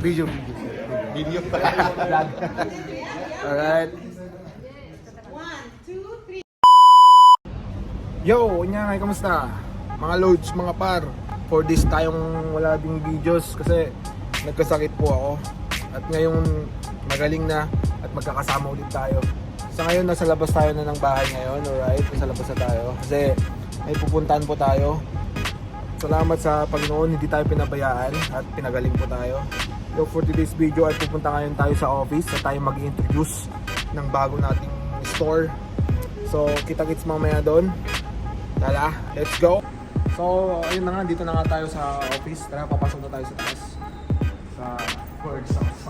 Video. Video. Alright. Yo, unyangay, kamusta? Mga loads, mga par. For this tayong wala ding videos kasi nagkasakit po ako. At ngayon magaling na at magkakasama ulit tayo. Sa ngayon nasa labas tayo na ng bahay ngayon, alright? Nasa labas na tayo kasi may pupuntahan po tayo. Salamat sa Panginoon, hindi tayo pinabayaan at pinagaling po tayo. So for today's video ay pupunta ngayon tayo sa office at tayo mag-introduce ng bago nating store. So kita-kits mamaya doon. Tala, let's go! So ayun na nga, dito na nga tayo sa office. Tara, papasok na tayo sa taas. Sa first house.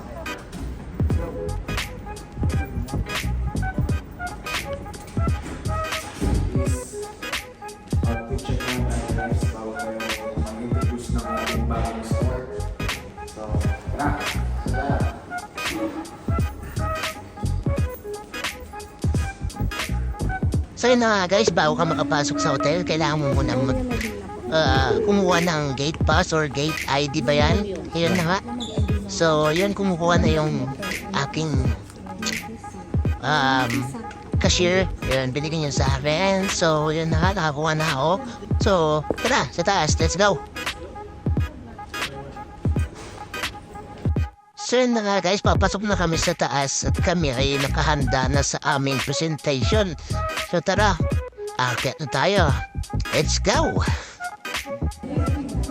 Check lang tayo guys bago tayo mag-introduce ng ating bagong store. So, tara! So yun na nga guys, bago ka makapasok sa hotel, kailangan mo munang kumuha ng gate pass or gate ID ba yan? Yun na nga. So yun, kumukuha na yung aking cashier. Yun, binigyan yun sa akin. So yun na nga, nakakuha na ako. So tara, sa taas, let's go! So yun na nga guys, papasok na kami sa taas at kami ay nakahanda na sa aming presentation. So tara, akit na tayo. Let's go!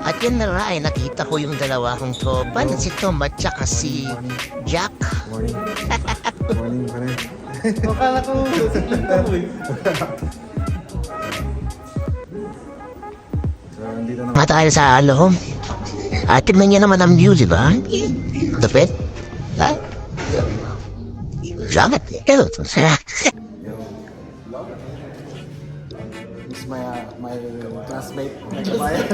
At yun na nga ay nakita ko yung dalawa kong tropa na si Tom at saka si Jack. Morning. Morning pa rin. Akala ko sa kita mo eh. So, nandito na. Mga tayo sa loob. At tignan niya naman ang view, di ba? Lapit. Ha? Jacket. Hello. This is my classmate, my kabayan.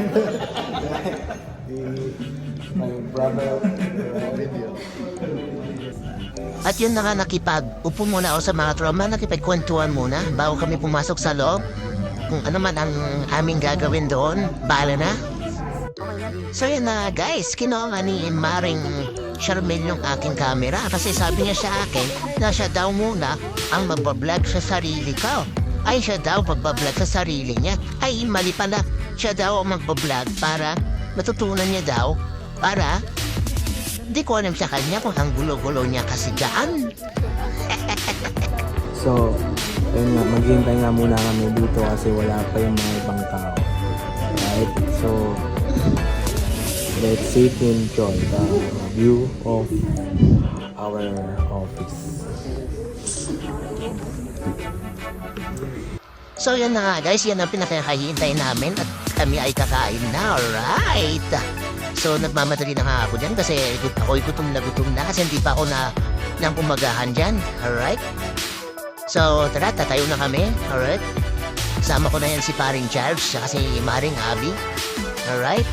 My brother. At yun na nga, upo muna ako sa mga tropa, nakipagkwentuhan muna bago kami pumasok sa loob. Kung ano man ang aming gagawin doon, bahala na. So yun na guys, kinuha nga ni Maring Charmel yung aking camera kasi sabi niya sa akin na siya daw muna ang magbablog sa sarili ko. Ay siya daw magbablog sa sarili niya. Ay mali pala, siya daw ang magbablog para matutunan niya daw para di ko alam sa kanya kung ang gulo-gulo niya kasi dyan. So, ayun nga, maghihintay nga muna kami dito kasi wala pa yung mga ibang tao. Right? So, let's sit and enjoy the view of our office. So yan na nga guys, yan ang pinakahihintay namin at kami ay kakain na, alright! So nagmamadali na nga ako dyan kasi ako'y gutom na kasi hindi pa ako nang umagahan dyan, alright? So tara, tatayo na kami, alright? Kasama ko na yan si Paring Charles at si Maring Abby, alright?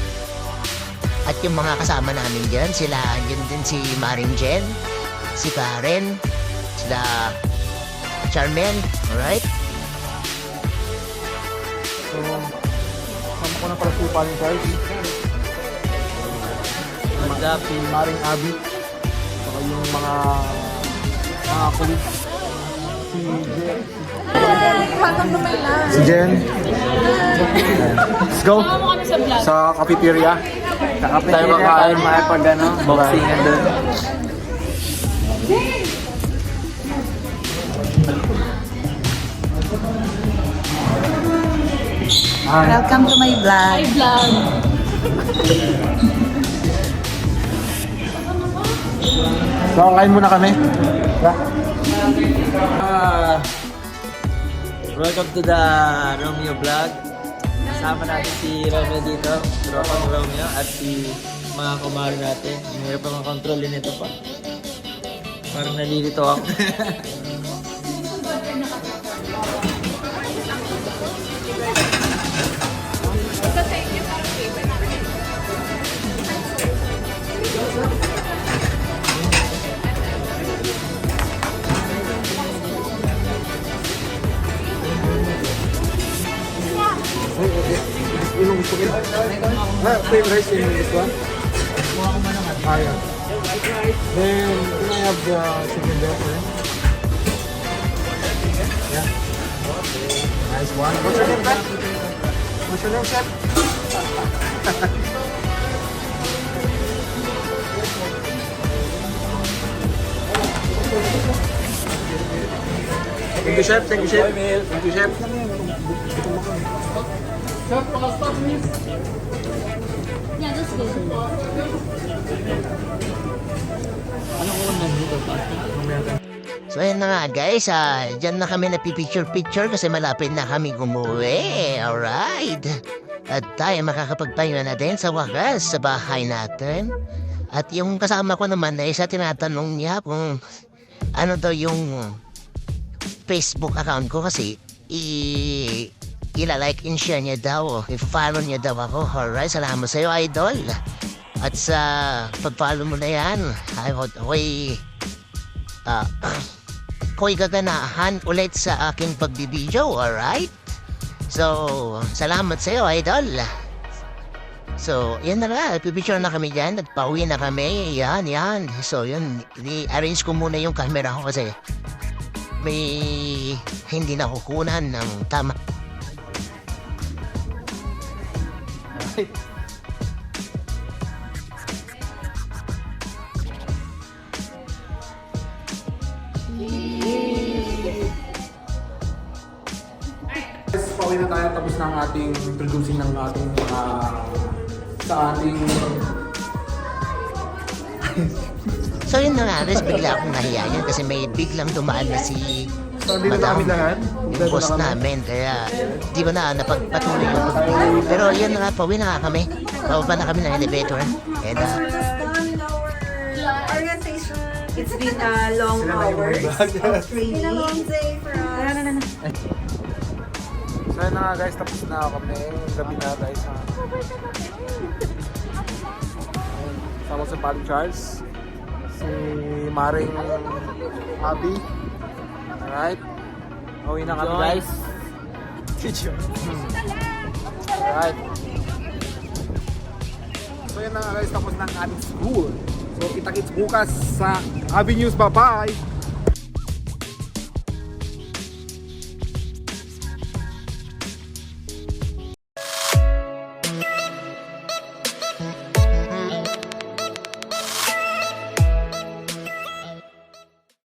At yung mga kasama namin dyan, sila dyan din si Maring Jen, si Karen, sila Charmel, alright? So, kasama ko na pala si Paring Charles. Si Maring Abby. Saka yung mga colleagues. Si Jen. Welcome to my life. Si Jen. Let's go. Sa cafeteria. Tayo makain, makipag boxingan doon. Welcome to my vlog. So, kain muna kami. Welcome to the Romeo Vlog. Kasama natin si Romeo dito, tropang Romeo, at si mga kumari natin. Mayroon pa mga kontrolin nito pa. Parang nalilito ako. Yung gusto ko. Frame rice in this one? Ah, yeah. Then, can I have the chicken there, sir? Yeah. Nice one. What's your name, Chef? What's your name, Chef? Thank you, Chef. Thank you, Chef. Thank you, Chef. Yeah, that's good. Anong unan dito, pasta? So yun na nga guys, dyan na kami napipicture-picture kasi malapit na kami umuwi. Alright. At tayo makakapagpahinga na din sa wakas sa bahay natin. At yung kasama ko naman na isa tinatanong niya kung ano daw yung Facebook account ko kasi ila-like and share niya daw. I-follow niya daw ako. Alright, salamat sa'yo idol. At sa pag-follow mo na yan, ako'y gaganahan ulit sa aking pagbibideo, alright? So, salamat sa'yo, idol. So, yan na nga, pipicture na kami dyan, nagpauwi na kami, yan. So, yun, i-arrange ko muna yung camera ko kasi may hindi nakukunan ng tama. Pauwi na tayo tapos ng ating introducing ng ating sa ating So yun na nga, Aris, bigla akong nahiyayan kasi may biglang dumaan na si Dito na kami lahat. yung boss namin. Kaya di ba na napagpatuloy yung pagbigay. Pero yun na nga, pauwi na nga kami. Pababa na kami ng elevator. And We're just done with our orientation. It's been a long hours of training. It's been a long day for us. So yun na nga guys, tapos na kami. Gabi na guys. Sama sa Paring Charles. Si Maring Abby. Alright. Uwi na kami guys. Alright. So yun na nga guys, tapos na ang ating school. So kita-kits bukas sa Abby News. Bye-bye!